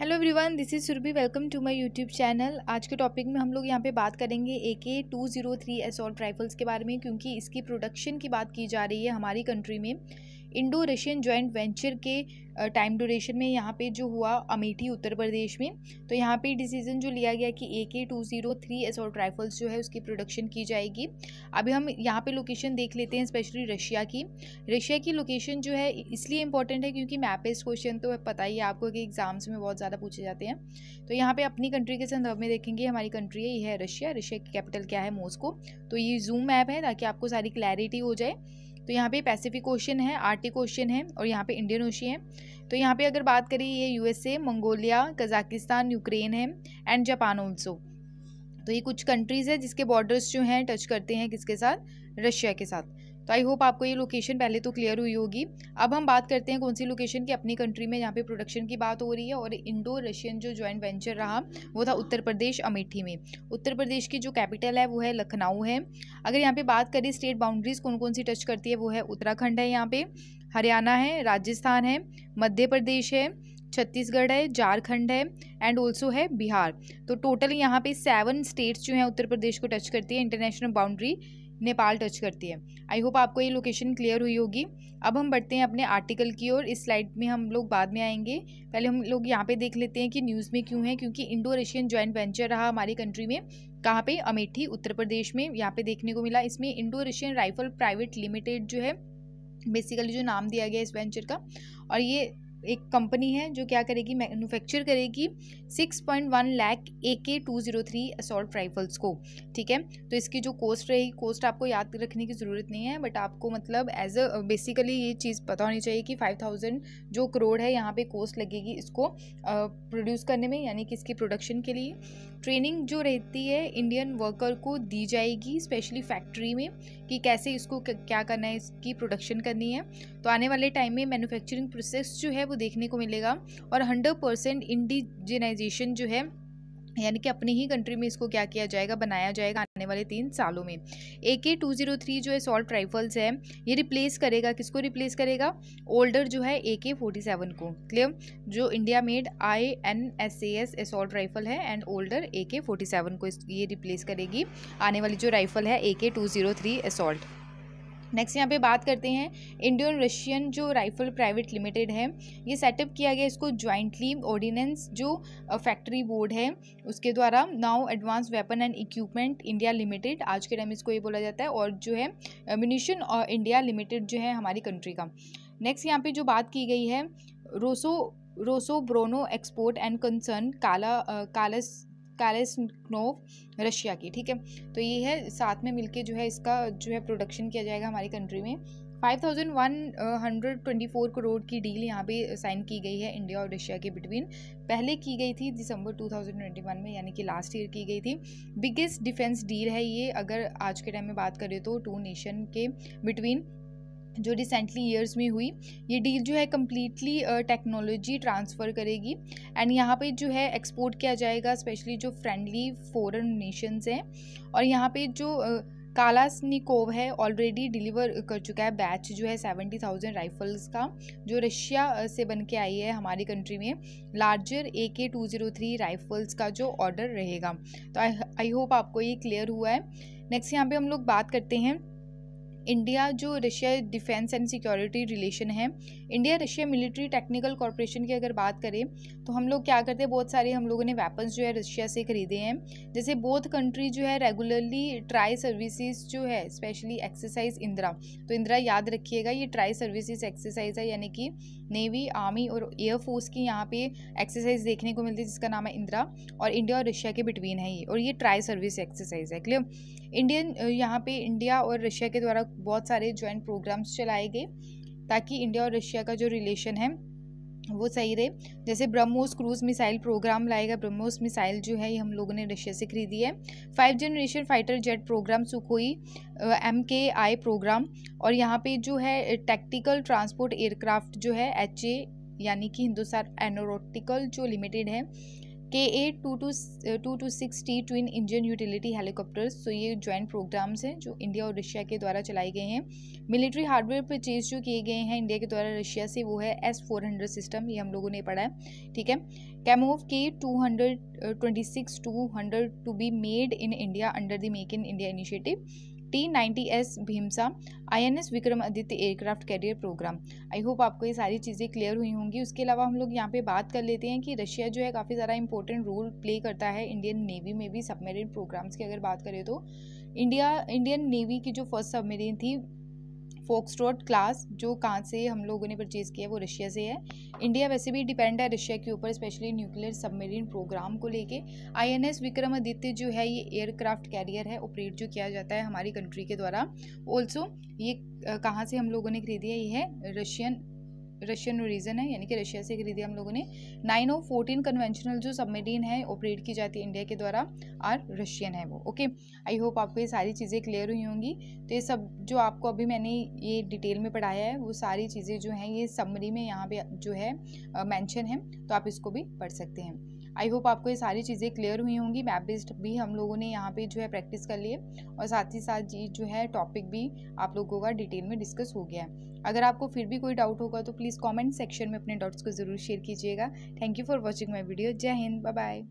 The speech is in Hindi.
Hello everyone, this is Surabhi. Welcome to my YouTube channel. आज के टॉपिक में हम लोग यहाँ पे बात करेंगे AK-203 असॉल्ट राइफल्स के बारे में, क्योंकि इसकी प्रोडक्शन की बात की जा रही है हमारी कंट्री में। इंडो रशियन जॉइंट वेंचर के टाइम ड्यूरेशन में यहाँ पे जो हुआ अमेठी उत्तर प्रदेश में, तो यहाँ पे डिसीजन जो लिया गया कि AK-203 असॉल्ट राइफल्स जो है उसकी प्रोडक्शन की जाएगी। अभी हम यहाँ पे लोकेशन देख लेते हैं, स्पेशली रशिया की लोकेशन जो है इसलिए इंपॉर्टेंट है क्योंकि मैप बेस्ड क्वेश्चन तो पता ही है आपको कि एग्जाम्स में बहुत ज़्यादा पूछे जाते हैं। तो यहाँ पे अपनी कंट्री के संदर्भ में देखेंगे, हमारी कंट्री है ये है रशिया की कैपिटल क्या है, मॉस्को। तो ये जूम मैप है ताकि आपको सारी क्लैरिटी हो जाए। तो यहाँ पे पैसिफिक ओशन है, आर्टिक ओशन है और यहाँ पे इंडियन ओशन है। तो यहाँ पे अगर बात करें ये USA, मंगोलिया, कजाकिस्तान, यूक्रेन है एंड जापान ऑल्सो। तो ये कुछ कंट्रीज़ है जिसके बॉर्डर्स जो हैं टच करते हैं किसके साथ, रशिया के साथ। तो आई होप आपको ये लोकेशन पहले तो क्लियर हुई होगी। अब हम बात करते हैं कौन सी लोकेशन की, अपनी कंट्री में यहाँ पे प्रोडक्शन की बात हो रही है। और इंडो रशियन जो जॉइंट वेंचर रहा वो था उत्तर प्रदेश अमेठी में। उत्तर प्रदेश की जो कैपिटल है वो है लखनऊ है। अगर यहाँ पे बात करें स्टेट बाउंड्रीज कौन कौन सी टच करती है, वो है उत्तराखंड है, यहाँ पे हरियाणा है, राजस्थान है, मध्य प्रदेश है, छत्तीसगढ़ है, झारखंड है एंड ऑल्सो है बिहार। तो टोटल यहाँ पे 7 स्टेट्स जो हैं उत्तर प्रदेश को टच करती है। इंटरनेशनल बाउंड्री नेपाल टच करती है। आई होप आपको ये लोकेशन क्लियर हुई होगी। अब हम बढ़ते हैं अपने आर्टिकल की ओर। इस स्लाइड में हम लोग बाद में आएंगे, पहले हम लोग यहाँ पे देख लेते हैं कि न्यूज़ में क्यों है। क्योंकि इंडो रशियन जॉइंट वेंचर रहा हमारी कंट्री में, कहाँ पे, अमेठी उत्तर प्रदेश में यहाँ पे देखने को मिला। इसमें Indo Russian rifle private limited जो है बेसिकली जो नाम दिया गया इस वेंचर का, और ये एक कंपनी है जो क्या करेगी, मैन्युफैक्चर करेगी 6.1 लाख AK-203 असॉल्ट राइफल्स को। ठीक है, तो इसकी जो कॉस्ट रहेगी, कॉस्ट आपको याद रखने की ज़रूरत नहीं है, बट आपको मतलब एज अ बेसिकली ये चीज़ पता होनी चाहिए कि 5000 जो करोड़ है यहाँ पे कॉस्ट लगेगी इसको प्रोड्यूस करने में, यानी कि इसकी प्रोडक्शन के लिए। ट्रेनिंग जो रहती है इंडियन वर्कर को दी जाएगी, स्पेशली फैक्ट्री में, कि कैसे इसको क्या करना है, इसकी प्रोडक्शन करनी है। तो आने वाले टाइम में मैन्युफैक्चरिंग प्रोसेस जो है वो देखने को मिलेगा। और 100% इंडिजिनाइजेशन जो है, यानी कि अपनी ही कंट्री में इसको क्या किया जाएगा, बनाया जाएगा आने वाले 3 सालों में। AK-203 जो असॉल्ट राइफल्स है ये रिप्लेस करेगा, किसको रिप्लेस करेगा, ओल्डर जो है AK-47 को। क्लियर, जो India made INSAS assault rifle है एंड ओल्डर AK-47 को ये रिप्लेस करेगी आने वाली जो राइफल है AK-203 असॉल्ट। नेक्स्ट यहाँ पे बात करते हैं इंडियन रशियन जो राइफल प्राइवेट लिमिटेड है, ये सेटअप किया गया इसको ज्वाइंटली ऑर्डिनेंस जो फैक्ट्री बोर्ड है उसके द्वारा। Now advance weapon and equipment India limited, आज के टाइम इसको ये बोला जाता है, और जो है म्यूनिशन इंडिया लिमिटेड जो है हमारी कंट्री का। नेक्स्ट यहाँ पे जो बात की गई है रोसोब्रोनो एक्सपोर्ट एंड कंसर्न कालेस्नोव रशिया की। ठीक है, तो ये है साथ में मिलके जो है इसका जो है प्रोडक्शन किया जाएगा हमारी कंट्री में। 5124 करोड़ की डील यहाँ पे साइन की गई है इंडिया और रशिया के बिटवीन। पहले की गई थी दिसंबर 2021 में, यानी कि लास्ट ईयर की गई थी। बिगेस्ट डिफेंस डील है ये, अगर आज के टाइम में बात करें तो 2 नेशन के बिटवीन जो रिसेंटली ईयर्स में हुई। ये डील जो है कम्प्लीटली टेक्नोलॉजी ट्रांसफ़र करेगी एंड यहाँ पे जो है एक्सपोर्ट किया जाएगा स्पेशली जो फ्रेंडली फॉरेन नेशंस हैं। और यहाँ पे जो कालास्निकोव है ऑलरेडी डिलीवर कर चुका है बैच जो है 70,000 राइफल्स का, जो रशिया से बन के आई है हमारी कंट्री में। लार्जर AK-203 राइफल्स का जो ऑर्डर रहेगा। तो आई होप आपको ये क्लियर हुआ है। नेक्स्ट यहाँ पे हम लोग बात करते हैं इंडिया जो Russia defence and security relation है। India Russia military technical corporation की अगर बात करें तो हम लोग क्या करते हैं, बहुत सारे हम लोगों ने वेपन्स जो है रशिया से खरीदे हैं। जैसे बोथ कंट्री जो है रेगुलरली ट्राई सर्विसेज जो है, स्पेशली एक्सरसाइज इंदिरा। तो इंदिरा याद रखिएगा, ये ट्राई सर्विसेज एक्सरसाइज है, यानी कि नेवी, आर्मी और एयरफोर्स की यहाँ पे एक्सरसाइज देखने को मिलती है जिसका नाम है इंदिरा। और इंडिया और रशिया के बिटवीन है ये, और ये ट्राई सर्विस एक्सरसाइज है। क्लियर, इंडियन यहाँ पे इंडिया और रशिया के द्वारा बहुत सारे ज्वाइंट प्रोग्राम्स चलाए गए ताकि इंडिया और रशिया का जो रिलेशन है वो सही रहे। जैसे ब्रह्मोस क्रूज मिसाइल प्रोग्राम लाएगा, ब्रह्मोस मिसाइल जो है ये हम लोगों ने रशिया से खरीदी है। 5 generation fighter jet program, Sukhoi MKI program. और यहाँ पे जो है टैक्टिकल ट्रांसपोर्ट एयरक्राफ्ट जो है HA, यानी कि हिंदुस्तान एरोनॉटिकल जो लिमिटेड है, KA-226T twin engine utility helicopters. तो ये ज्वाइंट प्रोग्राम्स हैं जो इंडिया और रशिया के द्वारा चलाए गए हैं। मिलिट्री हार्डवेयर परचेज जो किए गए हैं इंडिया के द्वारा रशिया से, वो है S-400 सिस्टम, ये हम लोगों ने पढ़ा है, ठीक है। Kamov K-226-200 to be made in India under the make in India initiative. T-90S भीमसा INS Vikramaditya aircraft carrier program. I hope आपको ये सारी चीज़ें क्लियर हुई होंगी। उसके अलावा हम लोग यहाँ पे बात कर लेते हैं कि रशिया जो है काफ़ी ज़्यादा इंपॉर्टेंट रोल प्ले करता है इंडियन नेवी में भी। सबमरीन प्रोग्राम्स की अगर बात करें तो इंडियन नेवी की जो फर्स्ट सबमरीन थी फोक्सट्रोट क्लास, जो कहाँ से हम लोगों ने परचेज़ किया, वो रशिया से है। इंडिया वैसे भी डिपेंड है रशिया के ऊपर, स्पेशली न्यूक्लियर सबमरीन प्रोग्राम को लेके। INS विक्रमादित्य जो है ये एयरक्राफ्ट कैरियर है, ऑपरेट जो किया जाता है हमारी कंट्री के द्वारा। ऑल्सो ये कहाँ से हम लोगों ने खरीदी है, ये है रशियन ओरिजिन है, यानी कि रशिया से खरीदी हम लोगों ने। 9 और 14 कन्वेंशनल जो सबमरीन है ऑपरेट की जाती है इंडिया के द्वारा, और रशियन है वो। ओके, आई होप आपको ये सारी चीज़ें क्लियर हुई होंगी। तो ये सब जो आपको अभी मैंने ये डिटेल में पढ़ाया है, वो सारी चीज़ें जो हैं ये समरी में यहाँ पे जो है मेंशन है, तो आप इसको भी पढ़ सकते हैं। आई होप आपको ये सारी चीज़ें क्लियर हुई होंगी। मैप बेस्ड भी हम लोगों ने यहाँ पे जो है प्रैक्टिस कर लिए, और साथ ही साथ ये जो है टॉपिक भी आप लोगों का डिटेल में डिस्कस हो गया है। अगर आपको फिर भी कोई डाउट होगा तो प्लीज़ कमेंट सेक्शन में अपने डाउट्स को ज़रूर शेयर कीजिएगा। Thank you for watching my video. जय हिंद, बाय बाय।